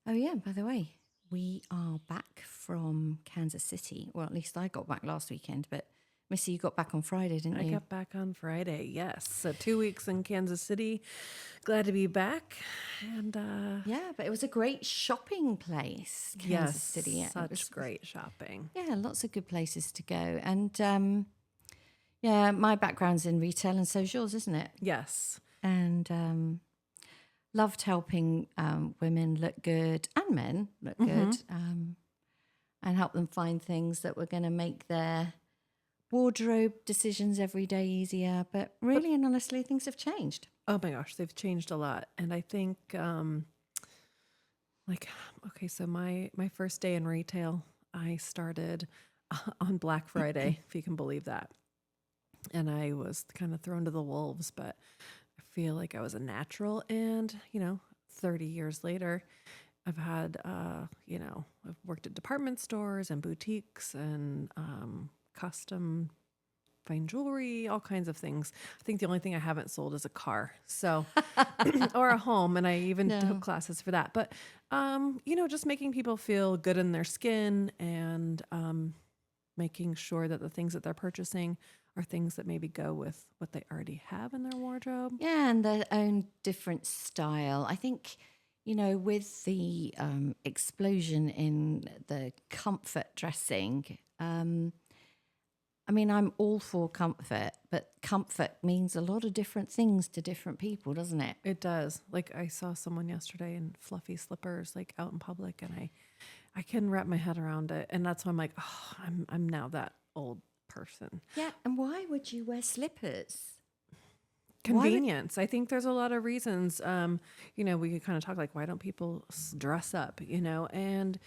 Oh, yeah, by the way, we are back from Kansas City. Well, at least I got back last weekend, but Missy, you got back on Friday, didn't I you? got back on Friday. Yes. So 2 weeks in Kansas City. Glad to be back. And Yeah, but it was a great shopping place, yes, Kansas City. Yeah, it such was, great shopping. yeah, lots of good places to go. And yeah, my background's in retail and so is yours, isn't it? Yes. And loved helping women look good and men look good and help them find things that were going to make their wardrobe decisions every day easier. But really and honestly, things have changed. Oh my gosh, they've changed a lot. And I think like okay, so my first day in retail, I started on Black Friday, if you can believe that. And I was kind of thrown to the wolves, but I feel like I was a natural. And, 30 years later, I've had, I've worked at department stores and boutiques and custom fine jewelry, all kinds of things. I think the only thing I haven't sold is a car, so or a home, and I even took No. classes for that. But just making people feel good in their skin and making sure that the things that they're purchasing are things that maybe go with what they already have in their wardrobe. Yeah, and their own different style. I think, with the explosion in the comfort dressing, I mean, I'm all for comfort, but comfort means a lot of different things to different people, doesn't it? It does. Like I saw someone yesterday in fluffy slippers, like out in public, and I couldn't wrap my head around it, and that's why I'm like, oh, I'm now that old person. Yeah, and why would you wear slippers? Why would Convenience. I think there's a lot of reasons. We could kind of talk like, why don't people dress up? And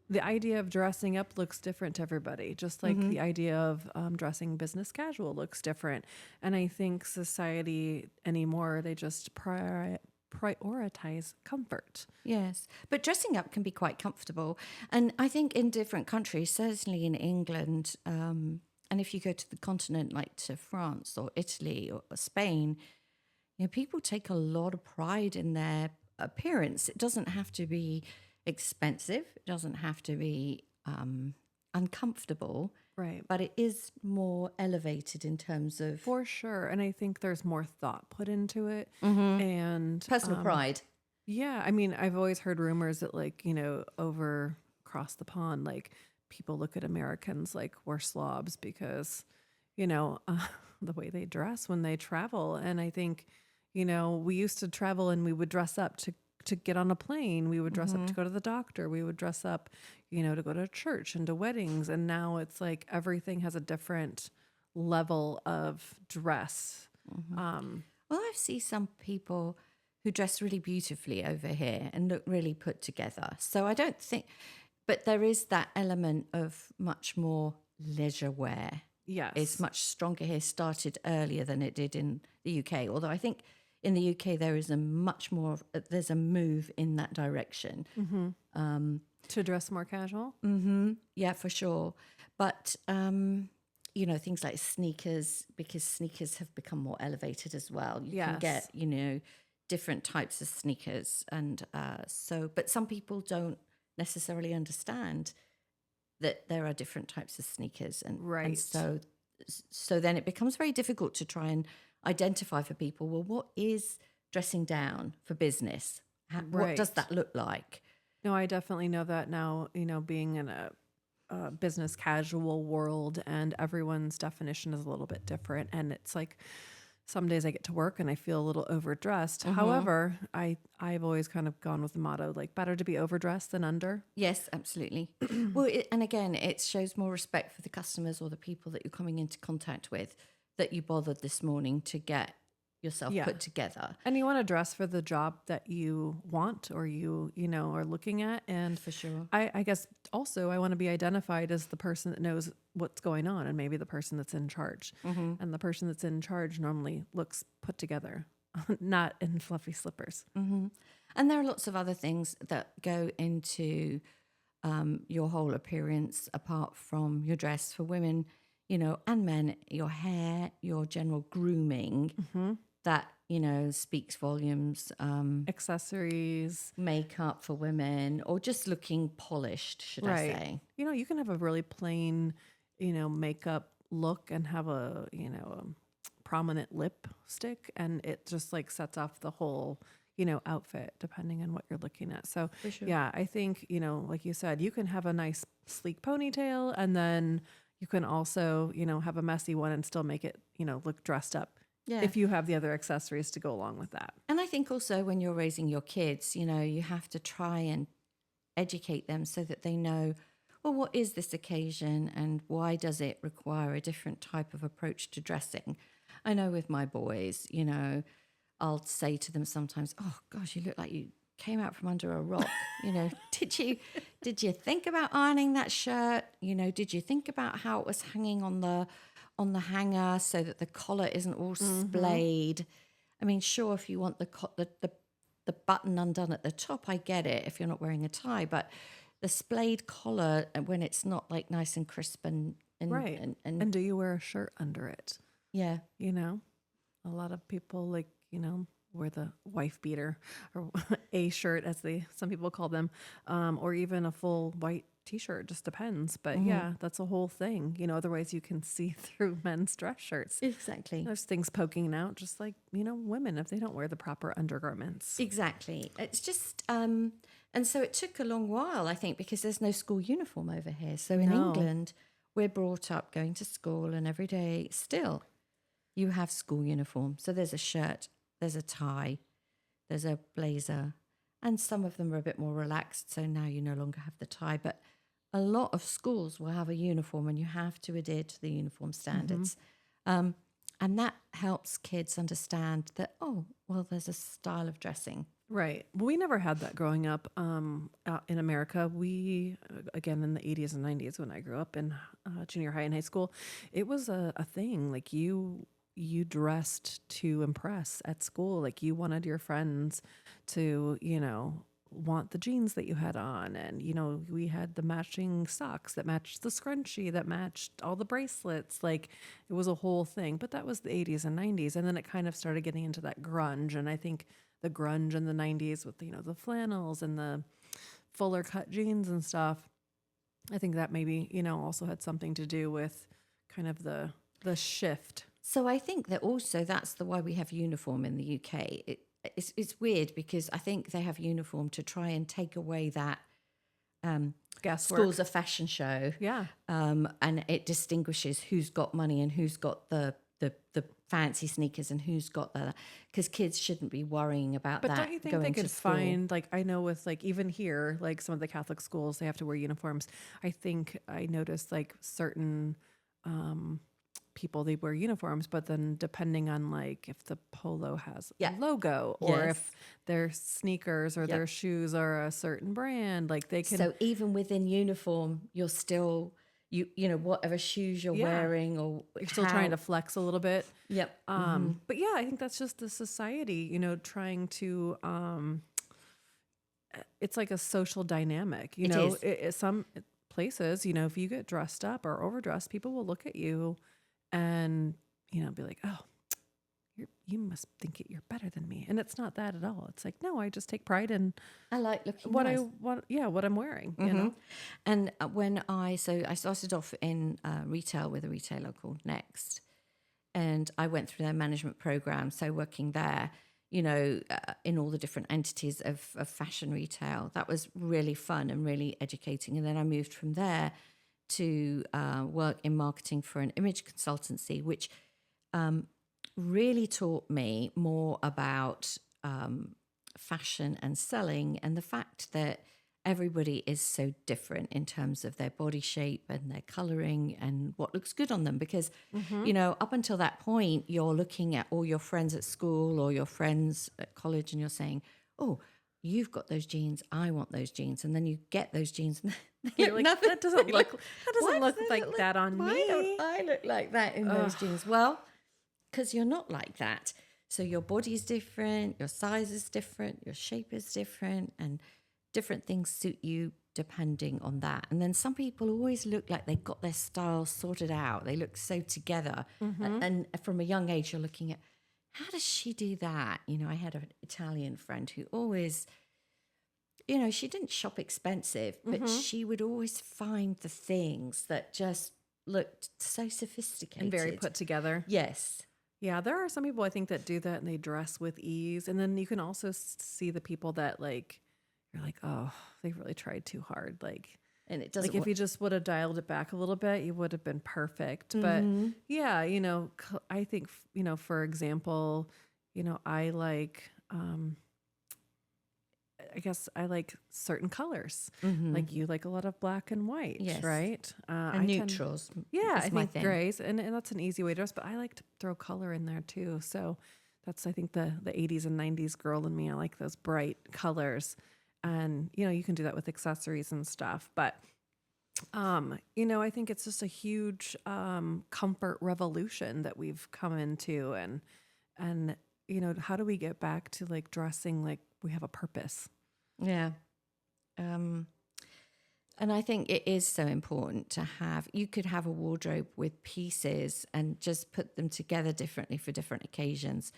the idea of dressing up looks different to everybody, just like the idea of dressing business casual looks different. And I think society anymore, they just prioritize comfort. Yes, but dressing up can be quite comfortable. And I think in different countries, certainly in England, and if you go to the continent like to France or Italy or Spain, people take a lot of pride in their appearance. It doesn't have to be expensive, it doesn't have to be uncomfortable, Right. but it is more elevated in terms of For sure. And I think there's more thought put into it. And personal pride. yeah, I mean, I've always heard rumors that, like, over across the pond, like, people look at Americans like we're slobs because, the way they dress when they travel. And I think, we used to travel and we would dress up to get on a plane. We would dress up to go to the doctor. We would dress up, to go to church and to weddings. And now it's like everything has a different level of dress. Well, I see some people who dress really beautifully over here and look really put together. So I don't think, but there is that element of much more leisure wear. Yes. It's much stronger here, started earlier than it did in the UK. Although I think in the UK there is there's a move in that direction. To dress more casual. Yeah, for sure. But, things like sneakers, because sneakers have become more elevated as well. You can Yes. get, different types of sneakers. And but some people don't necessarily understand that there are different types of sneakers. And Right. so then it becomes very difficult to try and identify for people, well, what is dressing down for business? What does Right. that look like? No, I definitely know that now, being in a business casual world, and everyone's definition is a little bit different. And it's like some days I get to work and I feel a little overdressed. However, I've always kind of gone with the motto, like, better to be overdressed than under. Yes, absolutely. Well, and again, it shows more respect for the customers or the people that you're coming into contact with that you bothered this morning to get yourself Yeah. put together. And you want to dress for the job that you want or are looking at. And For sure. I guess also I want to be identified as the person that knows what's going on, and maybe the person that's in charge. And the person that's in charge normally looks put together, not in fluffy slippers. And there are lots of other things that go into your whole appearance apart from your dress for women, and men, your hair, your general grooming that, speaks volumes. Accessories. Makeup for women, or just looking polished, should I Right. say. You can have a really plain, makeup look and have a prominent lipstick, and it just like sets off the whole, outfit depending on what you're looking at. So, For sure. yeah, I think, like you said, you can have a nice sleek ponytail, and then you can also, have a messy one and still make it, look dressed up Yeah. if you have the other accessories to go along with that. And I think also when you're raising your kids, you have to try and educate them so that they know, well, what is this occasion and why does it require a different type of approach to dressing? I know with my boys, I'll say to them sometimes, oh gosh, you look like you came out from under a rock. Did you think about ironing that shirt? Did you think about how it was hanging on the hanger so that the collar isn't all splayed? I mean, sure, if you want the button undone at the top, I get it if you're not wearing a tie, but the splayed collar when it's not like nice and crisp and Right. And do you wear a shirt under it? yeah. A lot of people wear the wife beater or a shirt as some people call them, or even a full white t-shirt, just depends. But yeah, that's a whole thing. Otherwise you can see through men's dress shirts. Exactly. There's things poking out, just like, women, if they don't wear the proper undergarments. Exactly. It's just, and so it took a long while, I think, because there's no school uniform over here. So in England, we're brought up going to school, and every day still you have school uniform. So there's a shirt, there's a tie, there's a blazer, and some of them are a bit more relaxed. So now you no longer have the tie, but a lot of schools will have a uniform and you have to adhere to the uniform standards. And that helps kids understand that, oh, well, there's a style of dressing. Right. Well, we never had that growing up out in America. We, again, in the 80s and 90s, when I grew up in junior high and high school, it was a thing. Like you dressed to impress at school. Like you wanted your friends to, want the jeans that you had on. And, we had the matching socks that matched the scrunchie, that matched all the bracelets. Like it was a whole thing. But that was the 80s and 90s. And then it kind of started getting into that grunge. And I think the grunge in the 90s with, the flannels and the fuller cut jeans and stuff, I think that maybe, also had something to do with kind of the shift. So I think that also that's why we have uniform in the UK. It's weird because I think they have uniform to try and take away that Guesswork. school's a fashion show. Yeah. And it distinguishes who's got money and who's got the fancy sneakers and who's got the, because kids shouldn't be worrying about But that. don't you think they could find, like, I know with like even here, like some of the Catholic schools, they have to wear uniforms. I think I noticed like certain people, they wear uniforms, but then depending on like if the polo has a logo or if their sneakers or their shoes are a certain brand, like they can. So even within uniform, you're still, whatever shoes you're wearing, or you're still trying to flex a little bit. Yep. But yeah, I think that's just the society, trying to, it's like a social dynamic, some places, if you get dressed up or overdressed, people will look at you and, be like, oh, you must think you're better than me. And it's not that at all. It's like, no, I just take pride in I like looking what nice. what I'm wearing, And when I started off in retail with a retailer called Next, and I went through their management program. So working there, in all the different entities of fashion retail, that was really fun and really educating. And then I moved from there to work in marketing for an image consultancy, which really taught me more about fashion and selling, and the fact that everybody is so different in terms of their body shape and their coloring and what looks good on them. Because, up until that point, you're looking at all your friends at school or your friends at college and you're saying, oh, you've got those jeans, I want those jeans. And then you get those jeans and you're like, that doesn't look like that on me. Why don't I look like that in those jeans? Well, because you're not like that. So your body's different, your size is different, your shape is different, and different things suit you depending on that. And then some people always look like they got their style sorted out. They look so together. And from a young age, you're looking at, how does she do that? I had an Italian friend who always, she didn't shop expensive, but Mm-hmm. she would always find the things that just looked so And sophisticated. very put together. Yes. Yeah, there are some people I think that do that and they dress with ease. And then you can also see the people that like, you're like, oh, they really tried too hard. And it Like doesn't if work. you just would have dialed it back a little bit, you would have been perfect. But Mm-hmm. yeah, I think, for example, I like, I guess I like certain colors. Mm-hmm. Like you like a lot of black and white, Yes. right? And neutrals Yeah, is I my think thing. grays, and that's an easy way to dress. But I like to throw color in there too. So that's I think the 80s and 90s girl in me. I like those bright colors, and you can do that with accessories and stuff. But I think it's just a huge comfort revolution that we've come into, and how do we get back to like dressing like we have a purpose? Yeah. And I think it is so important to you could have a wardrobe with pieces and just put them together differently for different occasions.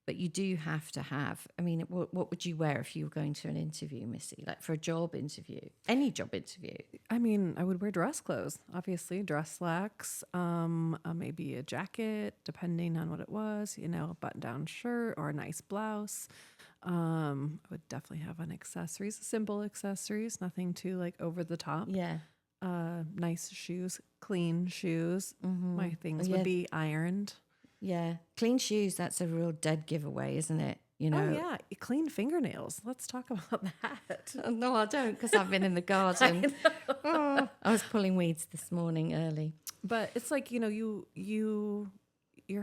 But you do have to have, I mean, what would you wear if you were going to an interview, Missy? Like for a job interview, any job interview? I mean, I would wear dress clothes, obviously, dress slacks, maybe a jacket, depending on what it was, a button-down shirt or a nice blouse. I would definitely have on accessories, simple accessories, nothing too like over the top. Yeah. Nice shoes, clean shoes. My things would Yeah. be ironed. Yeah. Clean shoes, that's a real dead giveaway, isn't it? Oh yeah, clean fingernails. Let's talk about that. No, I don't, because I've been in the garden. I was pulling weeds this morning early. But it's like, your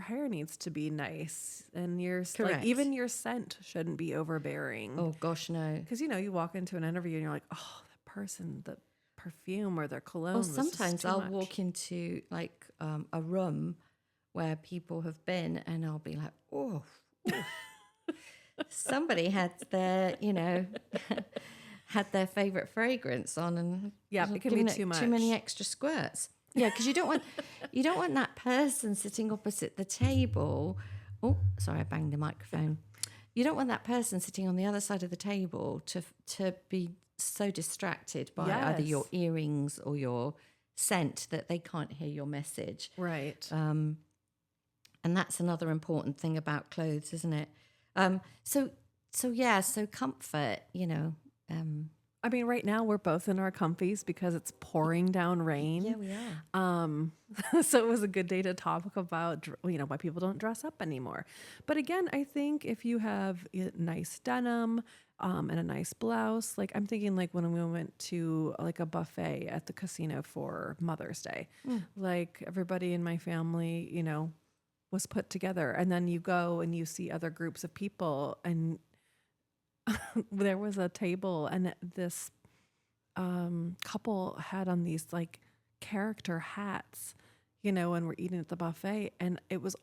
hair needs to be nice, and like Correct. even your scent shouldn't be overbearing. Oh, gosh, no. Because you walk into an interview and you're like, oh, that person, the perfume or their cologne. Or was just sometimes too I'll much. walk into like a room where people have been and I'll be like, oh, somebody had their, had their favorite fragrance on, and Yeah, it can be given too much. Too many extra squirts. Yeah, because you don't want that person sitting opposite the table. Oh, sorry, I banged the microphone. You don't want that person sitting on the other side of the table to be so distracted by either Yes. your earrings or your scent that they can't hear your message. Right. And that's another important thing about clothes, isn't it? So comfort, I mean, right now we're both in our comfies because it's pouring down rain. Yeah, we are. So it was a good day to talk about, why people don't dress up anymore. But again, I think if you have nice denim and a nice blouse, like I'm thinking like when we went to like a buffet at the casino for Mother's Day, like everybody in my family, was put together. And then you go and you see other groups of people, and there was a table, and this couple had on these like character hats, and we're eating at the buffet, and it was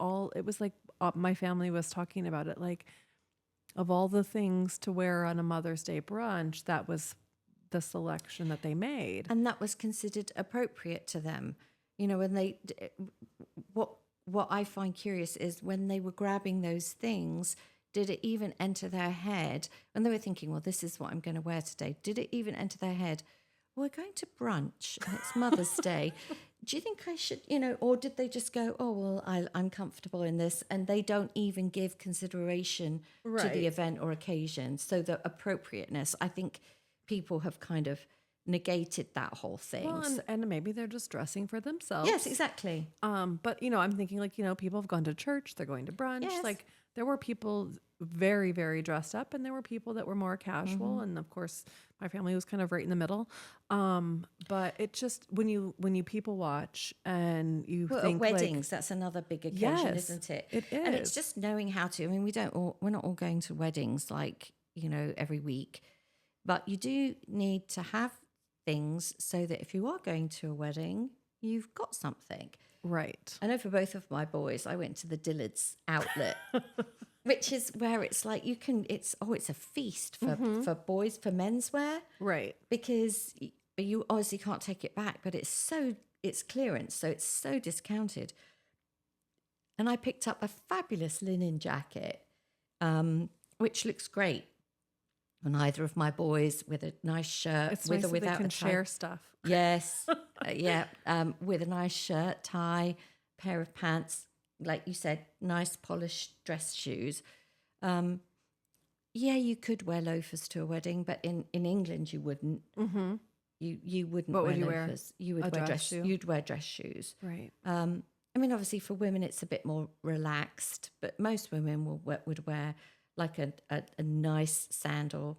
like my family was talking about it, like of all the things to wear on a Mother's Day brunch, that was the selection that they made. And that was considered appropriate to them. When they, what I find curious is when they were grabbing those things, did it even enter their head when they were thinking, well, this is what I'm going to wear today? Did it even enter their head? We're going to brunch and it's Mother's Day. Do you think I should, or did they just go, oh, well, I'm comfortable in this, and they don't even give consideration to Right. the event or occasion? So the appropriateness, I think people have kind of negated that whole thing. Well, and maybe they're just dressing for themselves. Yes, exactly. But I'm thinking like, people have gone to church, they're going to brunch. Yes. Like there were people very, very dressed up, and there were people that were more casual. And of course my family was kind of right in the middle. But it just, when you people watch and you Well, think at weddings, that's another big occasion, Yes, isn't it? it And it's is. just knowing how to, I mean, we're not all going to weddings like, every week, but you do need to have things so that if you are going to a wedding, you've got something. Right. I know for both of my boys, I went to the Dillard's outlet, which is where it's like it's a feast for boys, for menswear, Right. because you obviously can't take it back, but it's clearance, so it's so discounted. and I picked up a fabulous linen jacket, which looks great on either of my boys, with a nice shirt, It's with nice or that they without can a tie. share stuff. Yes, yeah, with a nice shirt, tie, pair of pants, like you said, nice polished dress shoes. Yeah, you could wear loafers to a wedding, but in England you wouldn't. Mm-hmm. You wouldn't What wear would you wear? loafers. You would A wear dress shoe? You'd wear dress shoes. Right. I mean, obviously for women it's a bit more relaxed, but most women would wear like a nice sandal,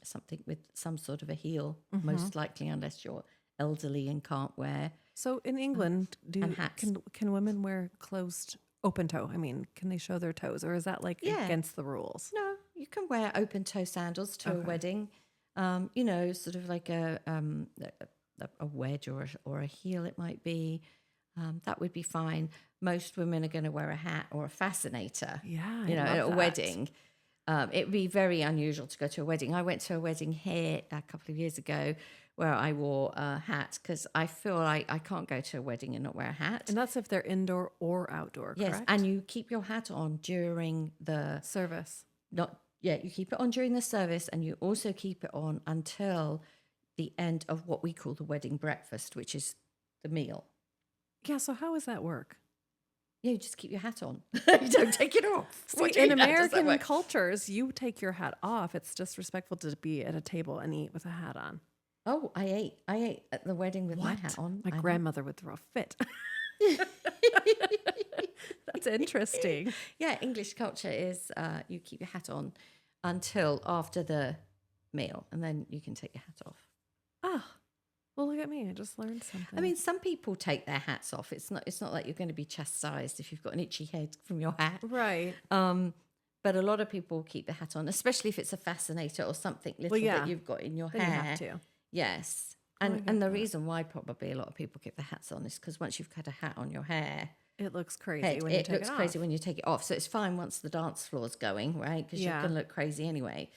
something with some sort of a heel, most likely, unless you're elderly and can't wear. So in England, And hats. can women wear closed open toe? I mean, can they show their toes, or is that like Yeah. against the rules? No, you can wear open toe sandals to a Okay. wedding. Sort of like a wedge or a heel, it might be. That would be fine. Most women are going to wear a hat or a fascinator. Yeah, You know, I at a love that. wedding. It would be very unusual to go to a wedding. I went to a wedding here a couple of years ago where I wore a hat because I feel like I can't go to a wedding and not wear a hat. And that's if they're indoor or outdoor, Yes, correct? and you keep your hat on during the Service. you keep it on during the service, and you also keep it on until the end of what we call the wedding breakfast, which is the meal. Yeah, so how does that work? Yeah, you just keep your hat on. You don't take it off. See, What do you in mean, how does that American work? cultures, you take your hat off. It's disrespectful to be at a table and eat with a hat on. Oh, I ate at the wedding with my hat on. My I know. grandmother would throw a fit. That's interesting. Yeah, English culture is you keep your hat on until after the meal, and then you can take your hat off. Ah, well, look at me. I just learned something. I mean, some people take their hats off. It's not like you're going to be chastised if you've got an itchy head from your hat. right. But a lot of people keep the hat on, especially if it's a fascinator or something little yeah. that you've got in your Then hair. you have to. Yes. I And get the that. reason why probably a lot of people keep the hats on is because once you've got a hat on your hair, It looks crazy when you it take looks it crazy off. when you take it off. So it's fine once the dance floor's going, right? Because Yeah. you're going to look crazy anyway.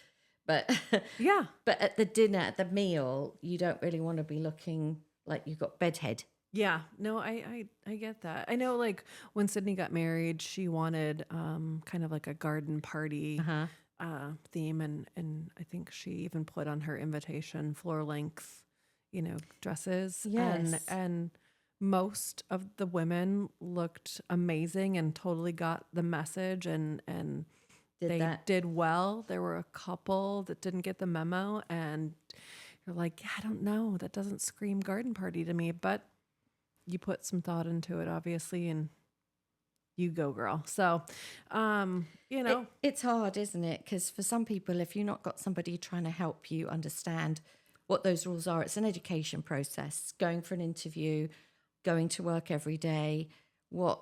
But Yeah. but at the dinner, at the meal, you don't really want to be looking like you've got bedhead. Yeah, no, I get that. I know, like when Sydney got married, she wanted kind of like a garden party theme, and I think she even put on her invitation floor length, dresses. Yes. And most of the women looked amazing and totally got the message, and they did well. There were a couple that didn't get the memo, and you're like, yeah, I don't know, that doesn't scream garden party to me, but you put some thought into it, obviously, and you go, girl. So, It's hard, isn't it? Because for some people, if you've not got somebody trying to help you understand what those rules are, it's an education process. Going for an interview, going to work every day, what,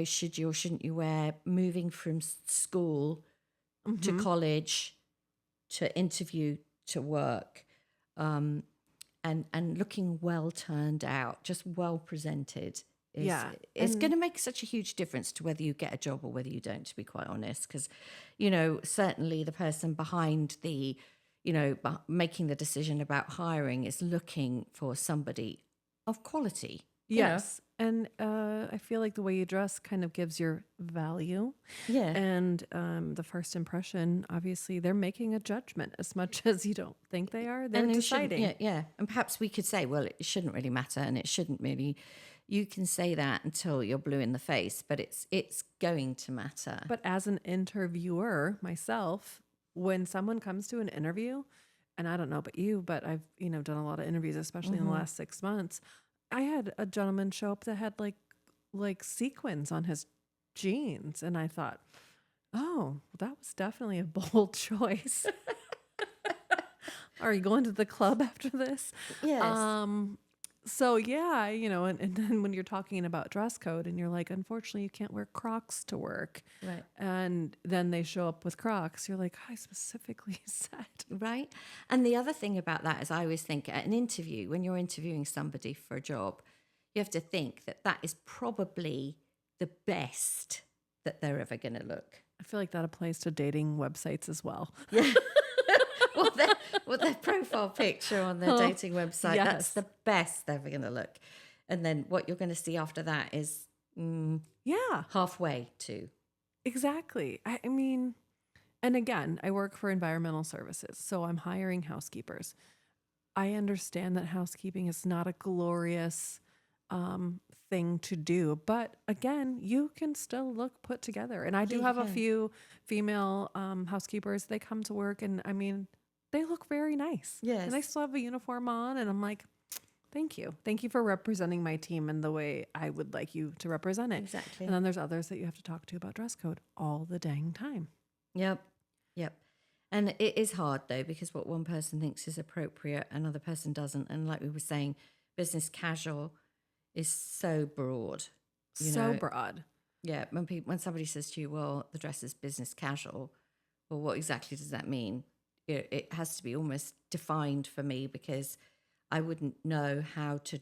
should you or shouldn't you wear, moving from school to college, to interview, to work, and looking well turned out, just well presented. It's going to make such a huge difference to whether you get a job or whether you don't, to be quite honest. Because, certainly the person behind the, making the decision about hiring is looking for somebody of quality. Yes. And I feel like the way you dress kind of gives your value. Yeah. And the first impression, obviously, they're making a judgment as much as you don't think they are. They're And it shouldn't- deciding. Yeah. And perhaps we could say, well, it shouldn't really matter, and it shouldn't really. You can say that until you're blue in the face, but it's going to matter. But as an interviewer myself, when someone comes to an interview, and I don't know about you, but I've done a lot of interviews, especially in the last 6 months. I had a gentleman show up that had like sequins on his jeans, and I thought, oh, that was definitely a bold choice. Are you going to the club after this? Yes. So yeah, and then when you're talking about dress code and you're like, unfortunately, you can't wear Crocs to work. Right. And then they show up with Crocs. You're like, I specifically said. Right. And the other thing about that is I always think at an interview, when you're interviewing somebody for a job, you have to think that is probably the best that they're ever going to look. I feel like that applies to dating websites as well. Yeah. Well, their profile picture on their dating website, that's yes. the best they're ever going to look. And then what you're going to see after that is, Yeah, halfway to. exactly. I mean, and again, I work for environmental services, so I'm hiring housekeepers. I understand that housekeeping is not a glorious thing to do, but again, you can still look put together. And I Yeah, do you have a can. few female housekeepers. They come to work, and I mean, they look very nice. And I Yes, still have a uniform on, and I'm like, thank you. Thank you for representing my team in the way I would like you to represent it. And exactly. then there's others that you have to talk to about dress code all the dang time. Yep. Yep. And it is hard though, because what one person thinks is appropriate, another person doesn't. And like we were saying, business casual is so broad, you So know. broad. Yeah. When somebody says to you, well, the dress is business casual, well, what exactly does that mean? It has to be almost defined for me, because I wouldn't know how to,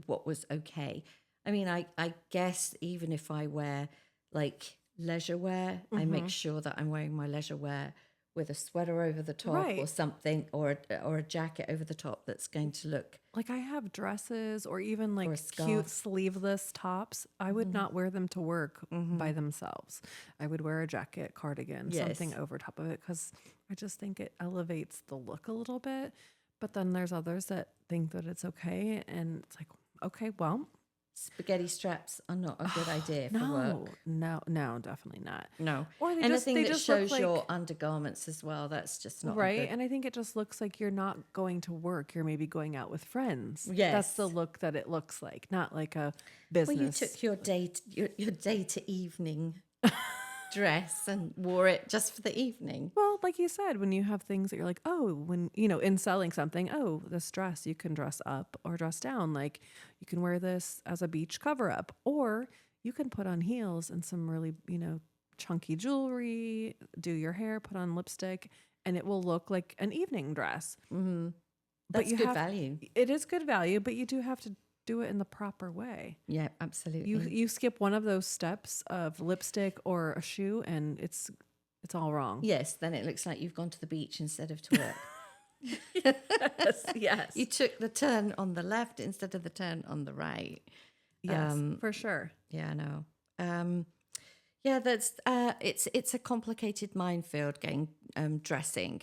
what was okay. I mean, I guess even if I wear like leisure wear, I make sure that I'm wearing my leisure wear with a sweater over the top or Right. something, or a jacket over the top that's going to look, Like I have dresses or even or a like cute scarf. sleeveless tops. I would not wear them to work by themselves. I would wear a jacket, cardigan, something Yes. over top of it because I just think it elevates the look a little bit. But then there's others that think that it's okay. And it's like, okay, well, Spaghetti straps are not a good idea for work. no, definitely not. No. Or Anything they that just look shows like your undergarments as well, that's just not a right. good. And I think it just looks like you're not going to work. You're maybe going out with friends. That's the Yes. look that it looks like, not like a Well, you business. took your day to evening dress and wore it just for the evening. Well, like you said, when you have things that you're like, oh, when, in selling something, oh, this dress, you can dress up or dress down. Like you can wear this as a beach cover up, or you can put on heels and some really, chunky jewelry, do your hair, put on lipstick, and it will look like an evening dress. Mm-hmm. But That's you good have, value. it is good value, but you do have to do it in the proper way. Yeah, You absolutely. you skip one of those steps of lipstick or a shoe, and it's all wrong. Yes, then it looks like you've gone to the beach instead of to work. Yes. You took the turn on the left instead of the turn on the right. Yes, for sure. Yeah, I know. Yeah, that's it's a complicated minefield going dressing,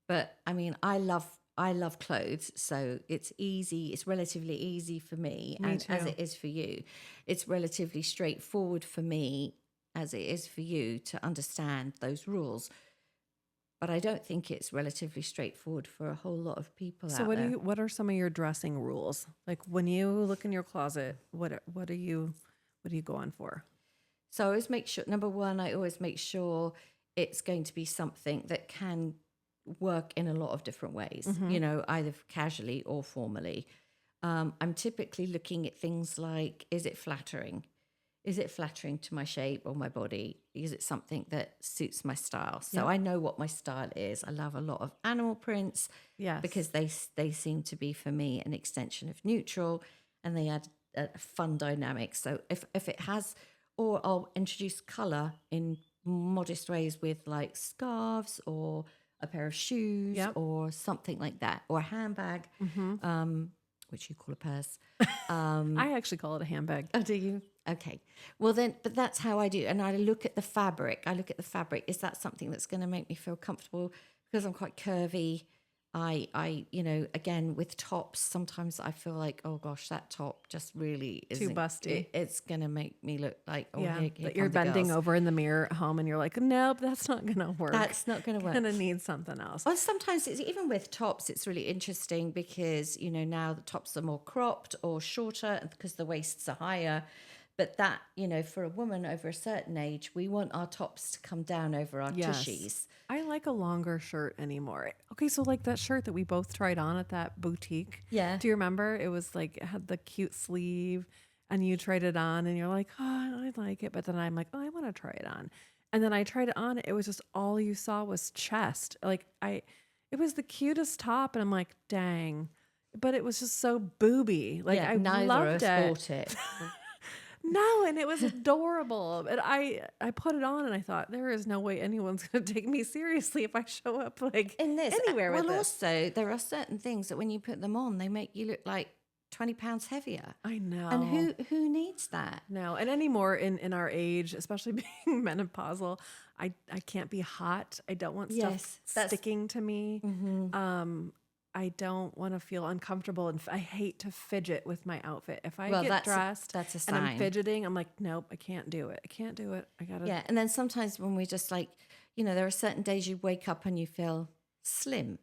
but I mean, I love clothes, so it's easy. It's relatively easy for me, Me and as too. it is for you, it's relatively straightforward for me, as it is for you, to understand those rules. But I don't think it's relatively straightforward for a whole lot of people So out there. what are some of your dressing rules? Like when you look in your closet, what are you going for? So I always make sure, number one, I always make sure it's going to be something that can work in a lot of different ways, either casually or formally. I'm typically looking at things like, is it flattering? Is it flattering to my shape or my body? Is it something that suits my style? So Yep. I know what my style is. I love a lot of animal prints Yes. because they seem to be, for me, an extension of neutral, and they add a fun dynamic. So if it has, or I'll introduce color in modest ways with like scarves or a pair of shoes Yep. or something like that, or a handbag, which you call a purse. I actually call it a handbag. Oh, do you? Okay. Well, then, but that's how I do. And I look at the fabric. Is that something that's going to make me feel comfortable? Because I'm quite curvy. Again, with tops, sometimes I feel like, oh gosh, that top just really isn't busty. It's going to make me look like, oh, Yeah, here that you're come the bending girls. over in the mirror at home and you're like, nope, that's not gonna work. That's not going to work. Gonna need something else. Well, sometimes it's even with tops, it's really interesting because, now the tops are more cropped or shorter because the waists are higher. But that, for a woman over a certain age, we want our tops to come down over our Yes. tushies. I like a longer shirt anymore. Okay, so like that shirt that we both tried on at that boutique. Yeah. Do you remember? It was like, it had the cute sleeve and you tried it on and you're like, oh, I like it. But then I'm like, oh, I want to try it on. And then I tried it on. It was just all you saw was chest. It was the cutest top. And I'm like, dang. But it was just so booby. Like Yeah, I neither loved of us it. bought it. No, and it was adorable. And I put it on and I thought, there is no way anyone's going to take me seriously if I show up like In this, anywhere with well, this. also, there are certain things that when you put them on, they make you look like 20 pounds heavier. I know. And who needs that? No, and anymore in our age, especially being menopausal, I can't be hot. I don't want stuff sticking to me. I don't want to feel uncomfortable, and I hate to fidget with my outfit. If I get dressed that's a sign. and I'm fidgeting, I'm like, nope, I can't do it. I can't do it. I gotta. Yeah, and then sometimes when we're just like, there are certain days you wake up and you feel slim.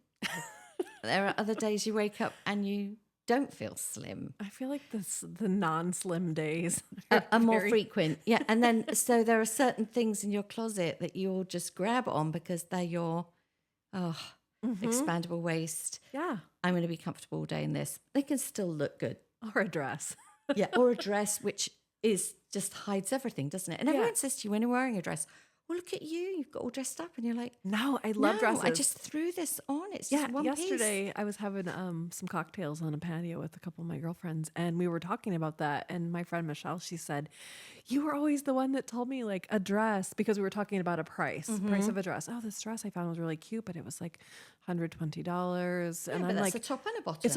There are other days you wake up and you don't feel slim. I feel like the non-slim days are more frequent. Yeah, and then so there are certain things in your closet that you'll just grab on because they're your expandable waist. Yeah. I'm going to be comfortable all day in this. They can still look good. Or a dress. Yeah, or a dress, which is just hides everything, doesn't it? And everyone says to you when you're wearing a dress, well, look at you. You've got all dressed up. And you're like, no, I love dresses. I just threw this on. It's just one yesterday piece. I was having some cocktails on a patio with a couple of my girlfriends, and we were talking about that. And my friend Michelle, she said, you were always the one that told me like a dress, because we were talking about a price of a dress. Oh, this dress I found was really cute, but it was like $120. Yeah, and but I'm that's like, a top and a bottom. it's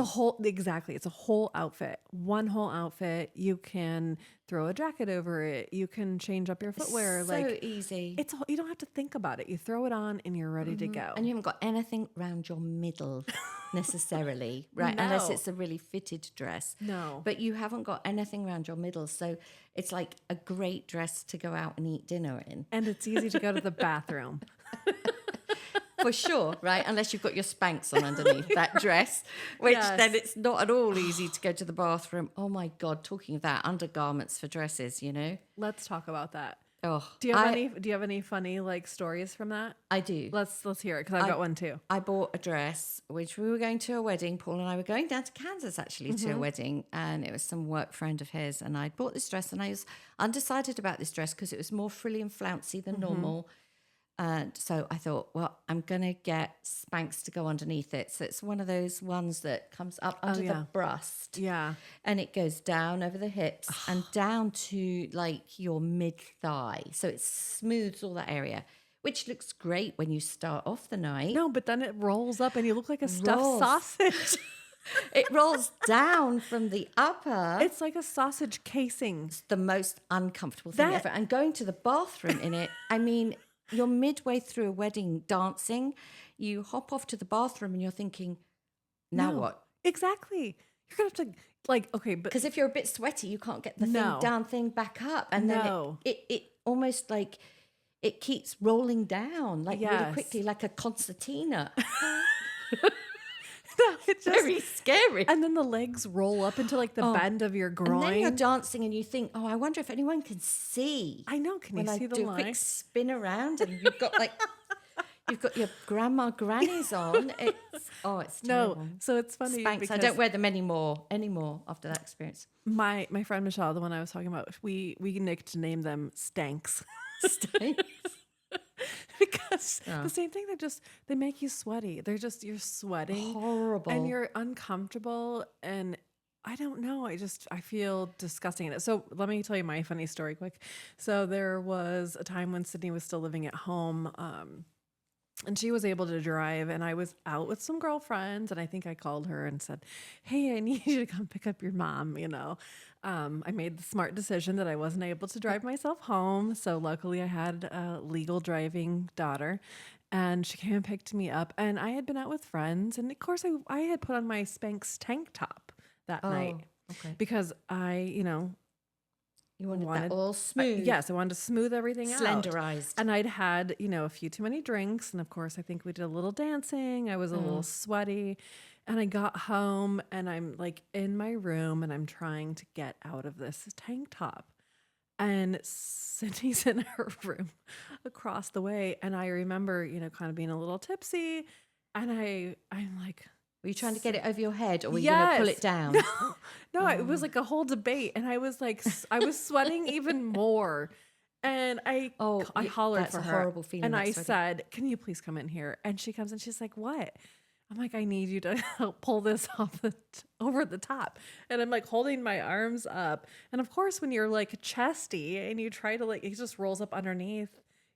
a whole outfit. One whole outfit. You can throw a jacket over it. You can change up your footwear. So easy. You don't have to think about it. You throw it on and you're ready to go. And you haven't got anything around your middle necessarily, right? No. Unless it's a really fitted dress. No. But you haven't got anything around your middle. So it's like a great dress to go out and eat dinner in. And it's easy to go to the bathroom. For sure, right? Unless you've got your Spanx on underneath that dress, which then it's not at all easy to go to the bathroom. Oh my God, talking of that, undergarments for dresses, Let's talk about that. Oh, Do you have any funny like stories from that? I do. Let's hear it, because I've got one too. I bought a dress, which we were going to a wedding. Paul and I were going down to Kansas actually to a wedding, and it was some work friend of his. And I bought this dress, and I was undecided about this dress because it was more frilly and flouncy than normal. And so I thought, well, I'm going to get Spanx to go underneath it. So it's one of those ones that comes up under the bust. Yeah. And it goes down over the hips and down to like your mid-thigh. So it smooths all that area, which looks great when you start off the night. No, but then it rolls up and you look like a stuffed sausage. It rolls down from the upper. It's like a sausage casing. It's the most uncomfortable thing ever. And going to the bathroom in it, I mean, you're midway through a wedding dancing, you hop off to the bathroom and you're thinking, now what? Exactly. You're going to have to, like, okay, but. Because if you're a bit sweaty, you can't get the thing back up. And then it almost like it keeps rolling down, like really quickly, like a concertina. It's very scary. And then the legs roll up into like the bend of your groin. And then you're dancing and you think, I wonder if anyone can see. I know. Can you see the line? When I do a quick spin around and you've got your grandma grannies on. It's terrible. No, so it's funny. Spanx. I don't wear them anymore after that experience. My friend Michelle, the one I was talking about, we nicknamed them Stanks. Stanks. Because the same thing, they make you sweaty. You're sweating. Horrible. And you're uncomfortable. And I don't know. I feel disgusting in it. So let me tell you my funny story quick. So there was a time when Sydney was still living at home. And she was able to drive, and I was out with some girlfriends, and I think I called her and said, hey, I need you to come pick up your mom, I made the smart decision that I wasn't able to drive myself home. So luckily I had a legal driving daughter, and she came and picked me up, and I had been out with friends. And of course I had put on my Spanx tank top that night because You wanted that all smooth. Yes, I wanted to smooth everything out. Slenderized. And I'd had, a few too many drinks. And of course, I think we did a little dancing. I was a little sweaty. And I got home and I'm like in my room and I'm trying to get out of this tank top. And Sydney's in her room across the way. And I remember, kind of being a little tipsy. And I'm like, were you trying to get it over your head, or were you going to pull it down? No, it was like a whole debate. And I was like, I was sweating even more. And I hollered for her. That's a horrible feeling. And I said, can you please come in here? And she comes and she's like, what? I'm like, I need you to help pull this off over the top. And I'm like holding my arms up. And of course, when you're like chesty and you try to it just rolls up underneath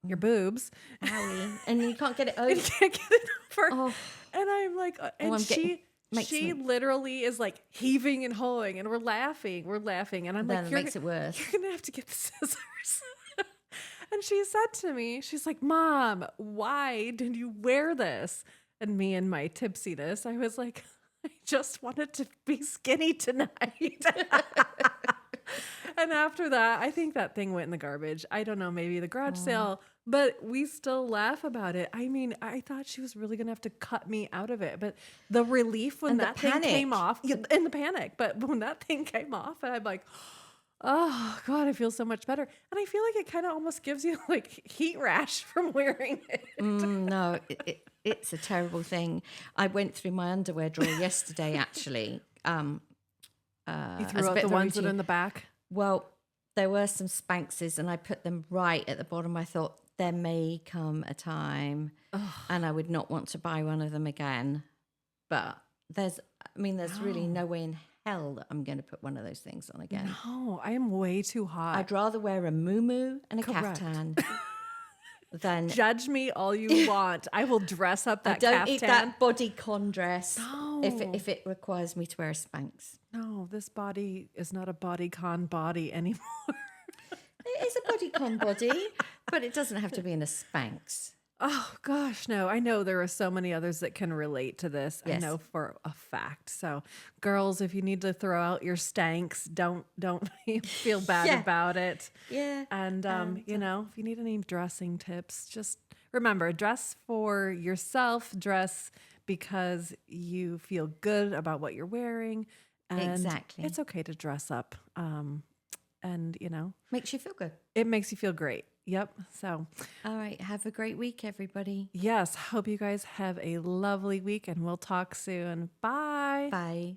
your boobs. Owie. And you can't get it over. You can't get it over. Oh. And I'm like, and she literally is like heaving and hawing, and we're laughing, and I'm then like, it makes it worse. you're gonna have to get the scissors. And she said to me, she's like, Mom, why did you wear this? And me and my tipsiness, I was like, I just wanted to be skinny tonight. And after that, I think that thing went in the garbage. I don't know, maybe the garage sale, but we still laugh about it. I mean, I thought she was really going to have to cut me out of it, but the relief when And the that thing came panic. off, and the panic, but when that thing came off, and I'm like, oh God, I feel so much better. And I feel like it kind of almost gives you like heat rash from wearing it. No, it's a terrible thing. I went through my underwear drawer yesterday, actually. You as threw a out bit the of a ones that are routine. in the back. Well, there were some Spankses, and I put them right at the bottom. I thought there may come a time, and I would not want to buy one of them again. But there's really no way in hell that I'm going to put one of those things on again. No, I am way too hot. I'd rather wear a muumuu and a Correct. kaftan than Judge me all you want. I will dress up I that don't caftan. eat that bodycon dress No. if it requires me to wear a Spanx. No, this body is not a bodycon body anymore. It is a bodycon body, but it doesn't have to be in a Spanx. Oh gosh, no. I know there are so many others that can relate to this. Yes. I know for a fact. So, girls, if you need to throw out your stanks, don't feel bad Yeah. about it. Yeah. And you know, if you need any dressing tips, just remember, dress for yourself, dress because you feel good about what you're wearing. And Exactly. it's okay to dress up. And you know, Makes you feel good. it makes you feel great. Yep. So, All right. Have a great week, everybody. yes, hope you guys have a lovely week and we'll talk soon. Bye. Bye.